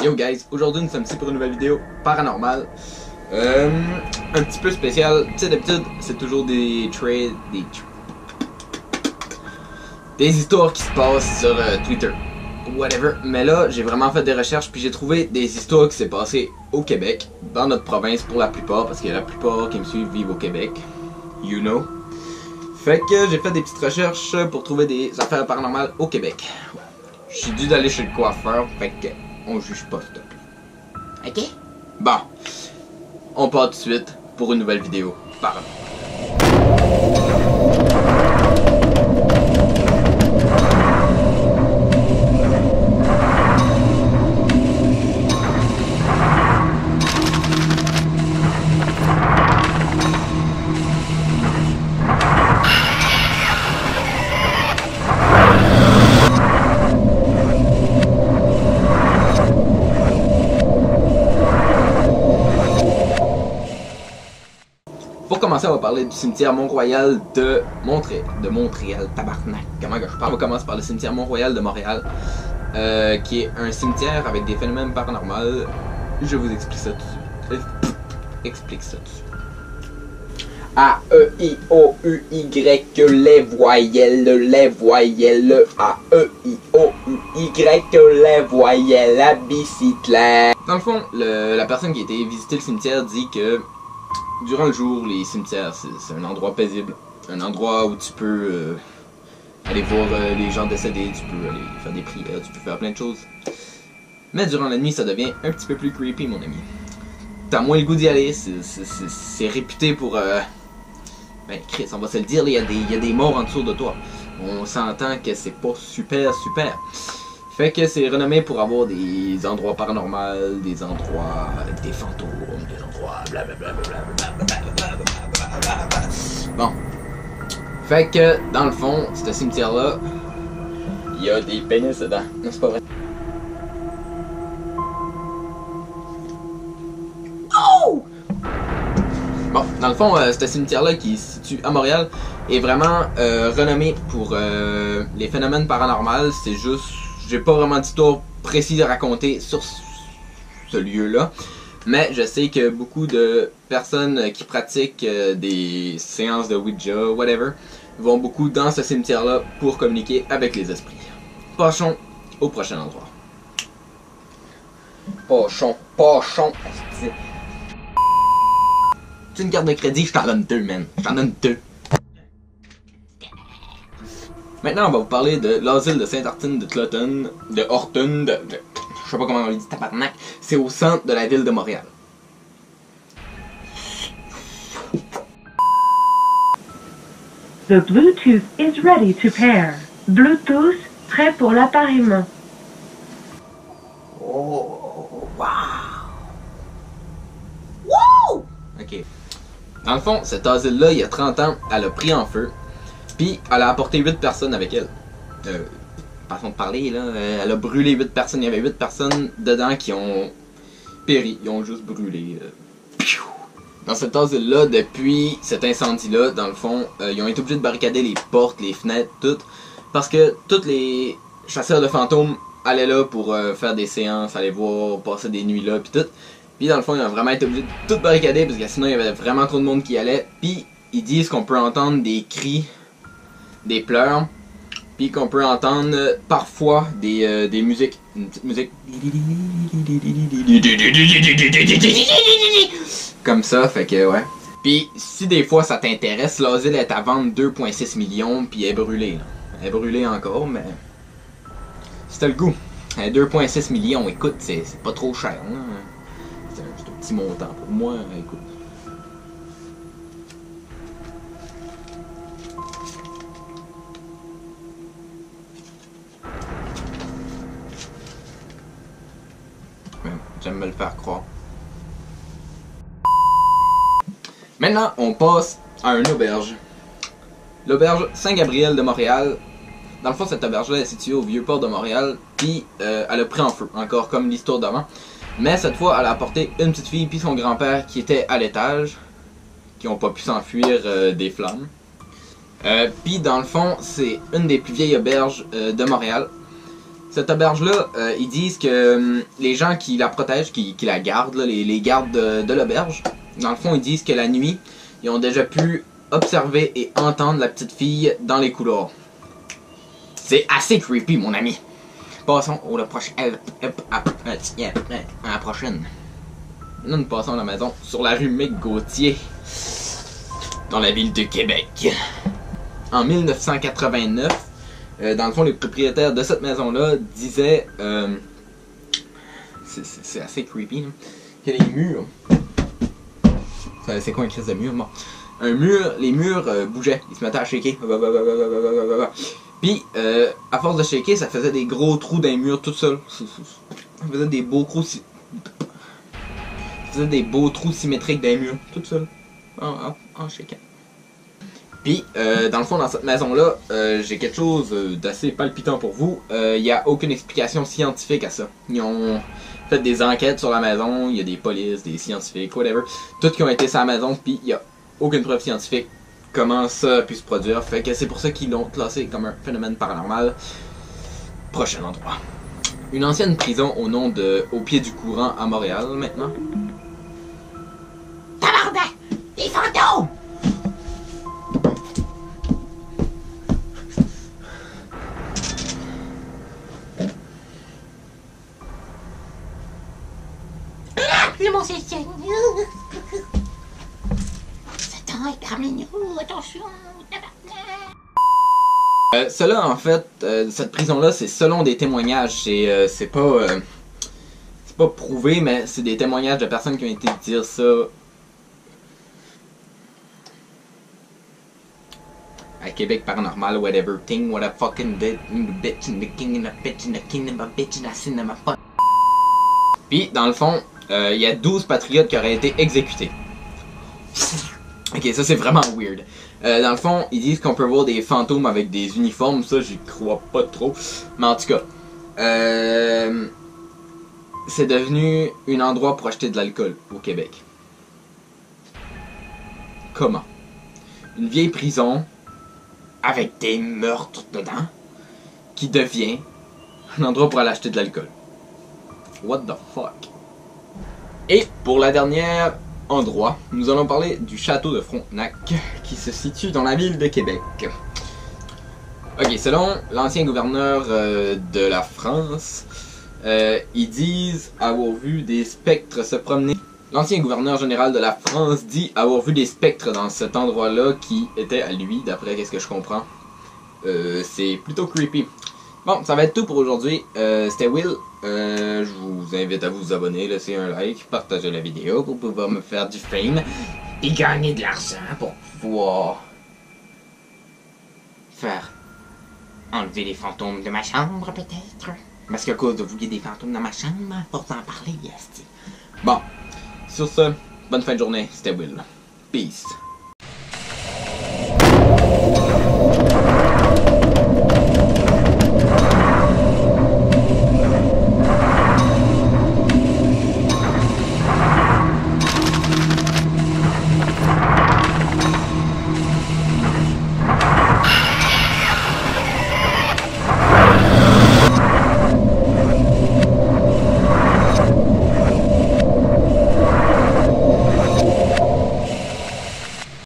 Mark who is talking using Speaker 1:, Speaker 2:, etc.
Speaker 1: Yo guys, aujourd'hui nous sommes ici pour une nouvelle vidéo paranormale. Un petit peu spécial. Tu sais, d'habitude, c'est toujours des histoires qui se passent sur Twitter. Whatever. Mais là, j'ai vraiment fait des recherches puis j'ai trouvé des histoires qui s'est passées au Québec, dans notre province pour la plupart, parce que la plupart qui me suivent vivent au Québec. You know. Fait que j'ai fait des petites recherches pour trouver des affaires paranormales au Québec. Je suis dû d'aller chez le coiffeur, fait que on juge pas, s'il te plaît. Ok? Bon. On part tout de suite pour une nouvelle vidéo paranormale. Pour commencer, on va parler du cimetière Mont-Royal de Montréal, tabarnak. Comment que je parle? On va commencer par le cimetière Mont-Royal de Montréal, qui est un cimetière avec des phénomènes paranormaux. Je vous explique ça tout de suite. Explique ça tout de suite. A-E-I-O-U-Y, les voyelles, A-E-I-O-U-Y, les voyelles, la bicyclette. Dans le fond, la personne qui a été visiter le cimetière dit que durant le jour, les cimetières, c'est un endroit paisible. Un endroit où tu peux aller voir les gens décédés, tu peux aller faire des prières, tu peux faire plein de choses. Mais durant la nuit, ça devient un petit peu plus creepy, mon ami. T'as moins le goût d'y aller, c'est réputé pour... Ben, Chris, on va se le dire, il y a des morts en dessous de toi. On s'entend que c'est pas super. Fait que c'est renommé pour avoir des endroits paranormaux, des endroits avec des fantômes, des endroits blablabla. Bon. Fait que, dans le fond, ce cimetière-là, il y a des pénis dedans. Non, c'est pas vrai. Oh! Bon, dans le fond, ce cimetière-là qui se situe à Montréal est vraiment renommé pour les phénomènes paranormaux. C'est juste... J'ai pas vraiment d'histoire précise à raconter sur ce lieu-là, mais je sais que beaucoup de personnes qui pratiquent des séances de Ouija, whatever, vont beaucoup dans ce cimetière-là pour communiquer avec les esprits. Passons au prochain endroit. Pochon. Tu une carte de crédit, je t'en donne deux, man. Je t'en donne deux. Maintenant, on va vous parler de l'asile de Sainte-Hortune de Cloton, je sais pas comment on le dit, tabarnak. C'est au centre de la ville de Montréal.
Speaker 2: The Bluetooth is ready to pair. Bluetooth prêt pour l'appariement.
Speaker 1: Oh, wow! Wow! Ok. Dans le fond, cet asile-là, il y a 30 ans, elle a pris en feu. Puis, elle a apporté 8 personnes avec elle. Façon de parler, là. Elle a brûlé 8 personnes. Il y avait 8 personnes dedans qui ont péri. Ils ont juste brûlé. Dans cet asile-là, depuis cet incendie-là, dans le fond, ils ont été obligés de barricader les portes, les fenêtres, tout. Parce que tous les chasseurs de fantômes allaient là pour faire des séances, aller voir, passer des nuits là, puis tout. Puis, dans le fond, ils ont vraiment été obligés de tout barricader parce que sinon, il y avait vraiment trop de monde qui y allait. Puis, ils disent qu'on peut entendre des cris, des pleurs, puis qu'on peut entendre parfois des musiques, une petite musique comme ça, fait que ouais. Puis si des fois ça t'intéresse, l'asile est à vendre 2,6 millions, puis elle est brûlée là. Elle est brûlée encore, mais c'était le goût. 2,6 millions, écoute, c'est pas trop cher, hein? C'est un petit montant pour moi, écoute. J'aime me le faire croire. Maintenant, on passe à une auberge. L'auberge Saint-Gabriel de Montréal. Dans le fond, cette auberge-là est située au Vieux-Port de Montréal. Puis, elle a pris en feu, encore comme l'histoire d'avant. Mais cette fois, elle a apporté une petite fille puis son grand-père qui était à l'étage. Qui n'ont pas pu s'enfuir des flammes. Puis, dans le fond, c'est une des plus vieilles auberges de Montréal. Cette auberge-là, ils disent que les gens qui la protègent, qui la gardent, là, les gardes de l'auberge, dans le fond, ils disent que la nuit, ils ont déjà pu observer et entendre la petite fille dans les couloirs. C'est assez creepy, mon ami. Passons à la prochaine. Là, nous passons à la maison sur la rue Mick-Gauthier, dans la ville de Québec. En 1989, dans le fond, les propriétaires de cette maison-là disaient... c'est assez creepy, là, que les murs... C'est quoi un crise de mur? Bon. Les murs bougeaient, ils se mettaient à shaker. Puis, à force de shaker, ça faisait des gros trous dans les murs tout seul. Ça faisait des beaux trous... Ça faisait des beaux trous symétriques dans les murs, tout seul. En shakant. Puis, dans le fond, dans cette maison-là, j'ai quelque chose d'assez palpitant pour vous. Il n'y a aucune explication scientifique à ça. Ils ont fait des enquêtes sur la maison, il y a des polices, des scientifiques, whatever. Tous qui ont été sur la maison, puis il n'y a aucune preuve scientifique comment ça a pu se produire. Fait que c'est pour ça qu'ils l'ont classé comme un phénomène paranormal. Prochain endroit. Une ancienne prison au nom de Au pied du courant à Montréal, maintenant.
Speaker 3: Tabarnak! Des fantômes! Le monstre est Satan est parmi nous, attention, tabarnak!
Speaker 1: Cela, en fait, cette prison-là, c'est selon des témoignages. C'est pas prouvé, mais c'est des témoignages de personnes qui ont été dire ça. À Québec paranormal, whatever thing, what a fucking bitch in the king in a bitch in the kingdom of bitch in a cinema. Puis, dans le fond, il y a 12 patriotes qui auraient été exécutés. Ok, ça c'est vraiment weird. Dans le fond, ils disent qu'on peut voir des fantômes avec des uniformes, ça j'y crois pas trop. Mais en tout cas, c'est devenu un endroit pour acheter de l'alcool au Québec. Comment? Une vieille prison avec des meurtres dedans qui devient un endroit pour aller acheter de l'alcool. What the fuck? Et pour la dernière endroit, nous allons parler du château de Frontenac qui se situe dans la ville de Québec. Ok, selon l'ancien gouverneur de la France, ils disent avoir vu des spectres se promener. L'ancien gouverneur général de la France dit avoir vu des spectres dans cet endroit-là qui était à lui, d'après ce que je comprends. C'est plutôt creepy. Bon, ça va être tout pour aujourd'hui. C'était Will. Je vous invite à vous abonner, laisser un like, partager la vidéo pour pouvoir me faire du fame et gagner de l'argent pour pouvoir faire enlever les fantômes de ma chambre, peut-être. Parce qu'à cause de vous, il y a des fantômes dans ma chambre, pour en parler, yes. Bon, sur ce, bonne fin de journée. C'était Will. Peace.